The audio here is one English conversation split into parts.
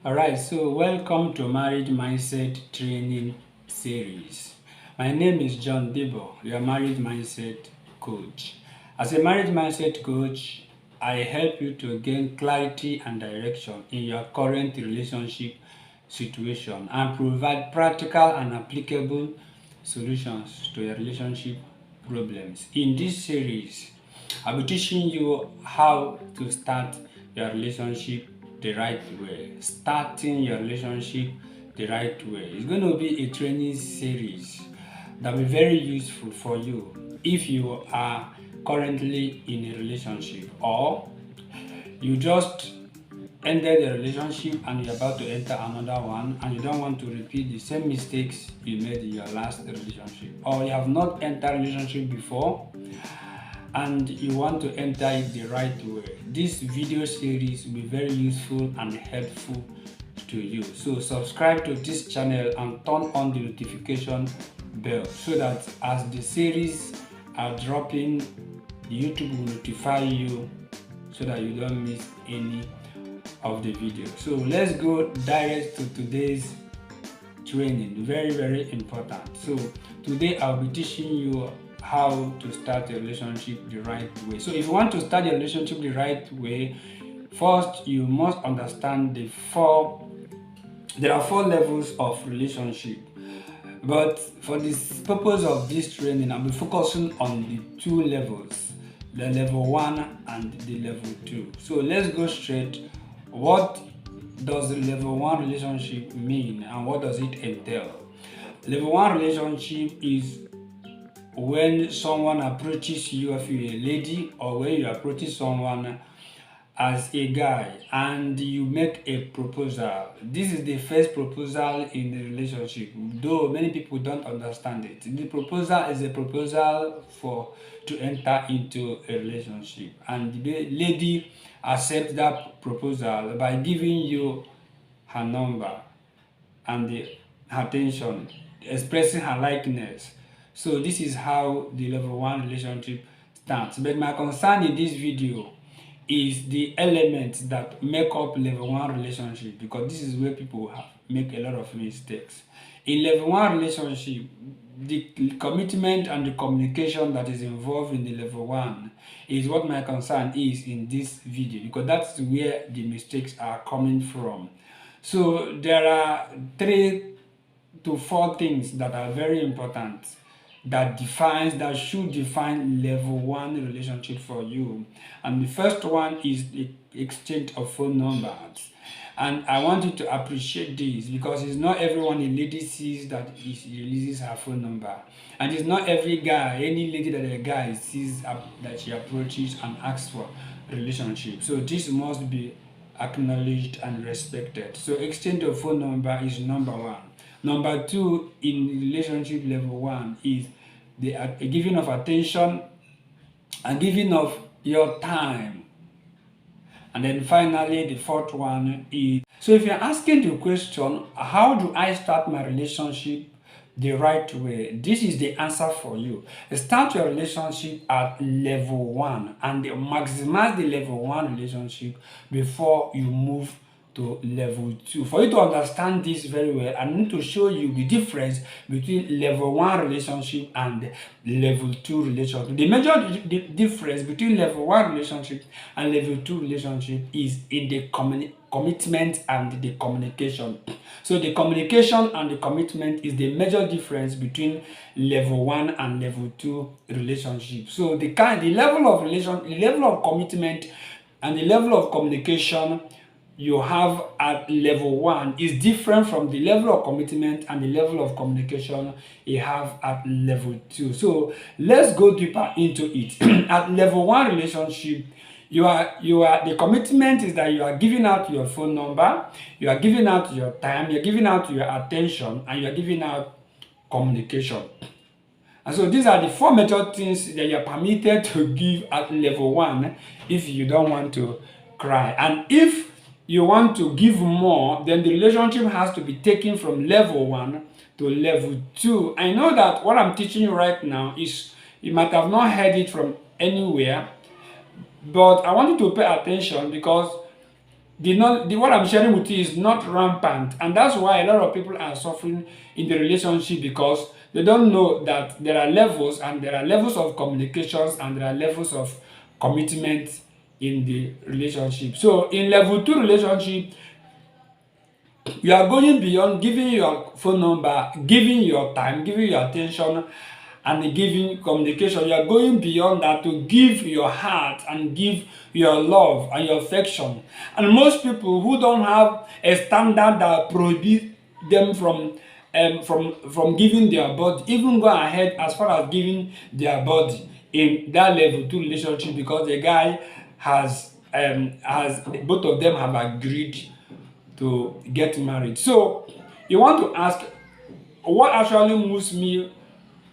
Alright, so welcome to Marriage Mindset Training Series. My name is John Dibor, your marriage mindset coach. As a marriage mindset coach, I help you to gain clarity and direction in your current relationship situation and provide practical and applicable solutions to your relationship problems. In this series, I'll be teaching you how to start your relationship the right way. Starting your relationship the right way. It's going to be a training series that will be very useful for you if you are currently in a relationship or you just ended a relationship and you're about to enter another one and you don't want to repeat the same mistakes you made in your last relationship, or you have not entered a relationship before and you want to enter it the right way. This video series will be very useful and helpful to you. So subscribe to this channel and turn on the notification bell so that as the series are dropping, YouTube will notify you so that you don't miss any of the video. So let's go direct to today's training. Very important. So today I'll be teaching you how to start a relationship the right way. So if you want to start a relationship the right way, first you must understand there are four levels of relationship. But for the purpose of this training, I'll be focusing on the two levels, the level 1 and the level 2. So let's go straight. What does the level 1 relationship mean and what does it entail? Level 1 relationship is when someone approaches you, if you're a lady, or when you approach someone as a guy and you make a proposal. This is the first proposal in the relationship, though many people don't understand it. The proposal is a proposal to enter into a relationship, and the lady accepts that proposal by giving you her number and the attention, expressing her likeness. So this is how the level 1 relationship starts. But my concern in this video is the elements that make up level 1 relationship, because this is where people make a lot of mistakes. In level 1 relationship, the commitment and the communication that is involved in the level 1 is what my concern is in this video, because that's where the mistakes are coming from. So there are 3 to 4 things that are very important that should define level 1 relationship for you. And the first one is the exchange of phone numbers. And I want you to appreciate this, because it's not everyone a lady sees that he releases her phone number, and it's not every guy, any lady that a guy sees that she approaches and asks for a relationship. So this must be acknowledged and respected. So exchange of phone number is number 1. Number 2 in relationship level 1 is the giving of attention and giving of your time. And then finally, the fourth one is, so if you're asking the question, how do I start my relationship the right way? This is the answer for you. Start your relationship at level 1 and maximize the level 1 relationship before you move to level 2. For you to understand this very well, I need to show you the difference between level 1 relationship and level 2 relationship. The major difference between level 1 relationship and level 2 relationship is in the commitment and the communication. So the communication and the commitment is the major difference between level 1 and level 2 relationship. So the level of commitment and the level of communication you have at level 1 is different from the level of commitment and the level of communication you have at level 2. So let's go deeper into it. At level 1 relationship, the commitment is that you are giving out your phone number, you are giving out your time, you're giving out your attention, and you're giving out communication. And so these are the 4 major things that you're permitted to give at level 1 if you don't want to cry. And if you want to give more, then the relationship has to be taken from level 1 to level 2. I know that what I'm teaching you right now is, you might have not heard it from anywhere, but I want you to pay attention, because what I'm sharing with you is not rampant, and that's why a lot of people are suffering in the relationship, because they don't know that there are levels, and there are levels of communications, and there are levels of commitment in the relationship. So in level 2 relationship, you are going beyond giving your phone number, giving your time, giving your attention, and giving communication. You are going beyond that to give your heart and give your love and your affection. And most people who don't have a standard that prohibits them from giving their body, even go ahead as far as giving their body in that level 2 relationship, because the guy has both of them have agreed to get married. So you want to ask, what actually moves me?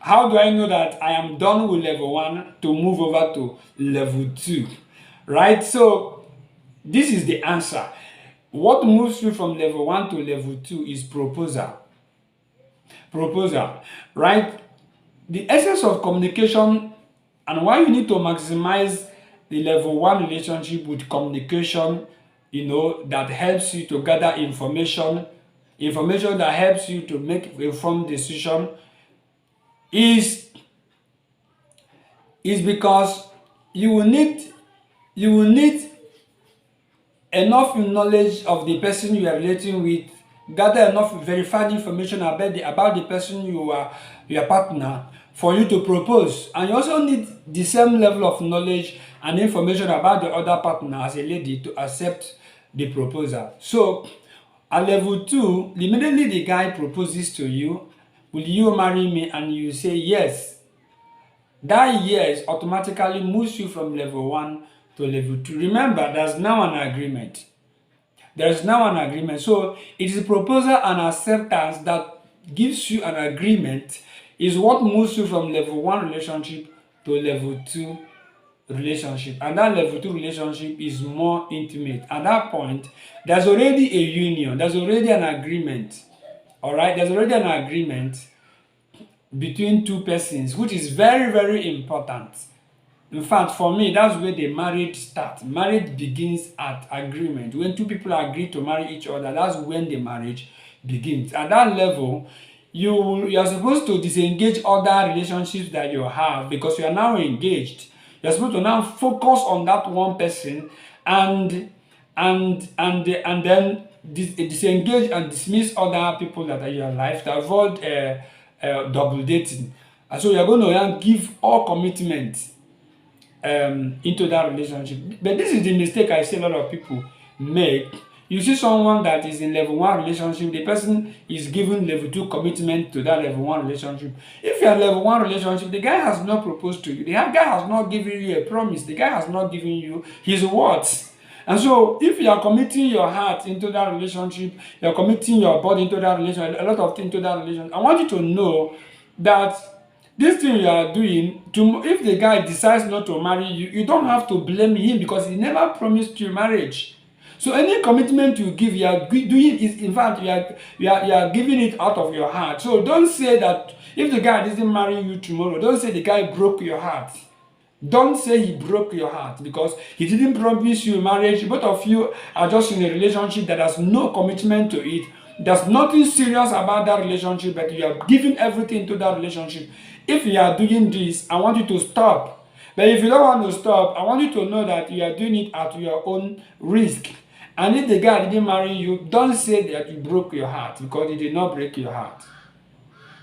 How do I know that I am done with level 1 to move over to level 2? Right? So this is the answer. What moves you from level 1 to level 2 is proposal. Proposal, right? The essence of communication, and why you need to maximize the level 1 relationship with communication, that helps you to gather information that helps you to make informed decision, is because you will need enough knowledge of the person you are relating with, gather enough verified information about the person your partner, for you to propose. And you also need the same level of knowledge and information about the other partner as a lady to accept the proposal. So at level 2, immediately the guy proposes to you, will you marry me? And you say yes. That yes automatically moves you from level 1 to level 2. Remember, there's now an agreement. So it is proposal and acceptance that gives you an agreement, is what moves you from level 1 relationship to level 2 relationship. And that level 2 relationship is more intimate. At that point, there's already a union, there's already an agreement. All right, there's already an agreement between two persons, which is very, very important. In fact, for me, that's where the marriage starts. Marriage begins at agreement. When two people agree to marry each other, that's when the marriage begins. At that level, you are supposed to disengage other relationships that you have, because you are now engaged. You're supposed to now focus on that one person, and then disengage and dismiss other people that are in your life to avoid double dating. And so you're going to give all commitment into that relationship. But this is the mistake I see a lot of people make. You see someone that is in level 1 relationship, the person is giving level 2 commitment to that level 1 relationship. If you're in level 1 relationship, the guy has not proposed to you, the guy has not given you a promise, the guy has not given you his words. And so if you are committing your heart into that relationship, you're committing your body into that relationship, a lot of things into that relationship, I want you to know that this thing you are doing, if the guy decides not to marry you, you don't have to blame him, because he never promised you marriage. So any commitment you give, you are doing is, in fact, you are giving it out of your heart. So don't say that if the guy doesn't marry you tomorrow, don't say the guy broke your heart. Don't say he broke your heart, because he didn't promise you marriage. Both of you are just in a relationship that has no commitment to it. There's nothing serious about that relationship, but you are giving everything to that relationship. If you are doing this, I want you to stop. But if you don't want to stop, I want you to know that you are doing it at your own risk. And if the guy didn't marry you, don't say that you broke your heart, because he did not break your heart.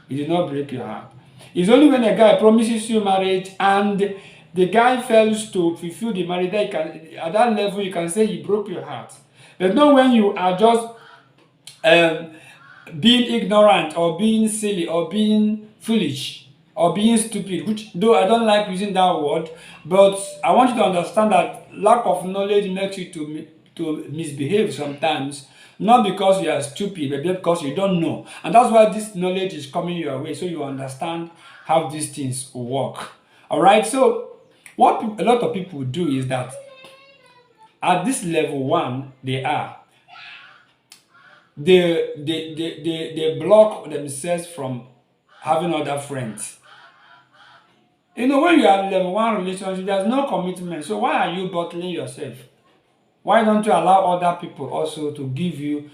He did not break your heart. It's only when a guy promises you marriage and the guy fails to fulfill the marriage that at that level you can say he broke your heart. But not when you are just being ignorant, or being silly, or being foolish, or being stupid, which, though I don't like using that word, but I want you to understand that lack of knowledge makes you to misbehave sometimes, not because you are stupid, but because you don't know. And that's why this knowledge is coming your way, so you understand how these things work. All right, so what a lot of people do is that at this level 1 they block themselves from having other friends. When you are in level 1 relationship, there's no commitment. So why are you bottling yourself? Why don't you allow other people also to give you,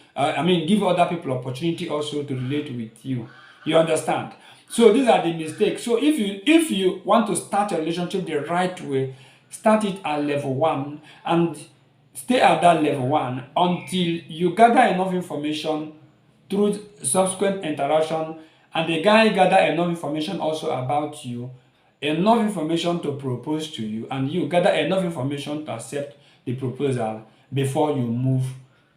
give other people opportunity also to relate with you? You understand? So these are the mistakes. So if you want to start a relationship the right way, start it at level 1 and stay at that level 1 until you gather enough information through subsequent interaction, and the guy gather enough information also about you, enough information to propose to you, and you gather enough information to accept the proposal before you move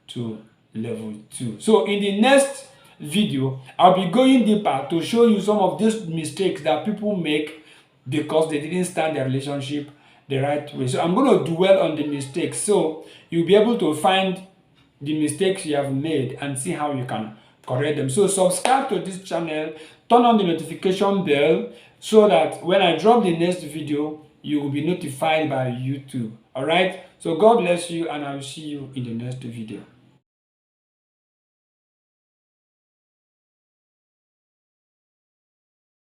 to level 2. So in the next video, I'll be going deeper to show you some of these mistakes that people make because they didn't start their relationship the right way. So I'm going to dwell on the mistakes so you'll be able to find the mistakes you have made and see how you can correct them. So subscribe to this channel, turn on the notification bell so that when I drop the next video, you will be notified by YouTube. All right? So God bless you, and I will see you in the next video.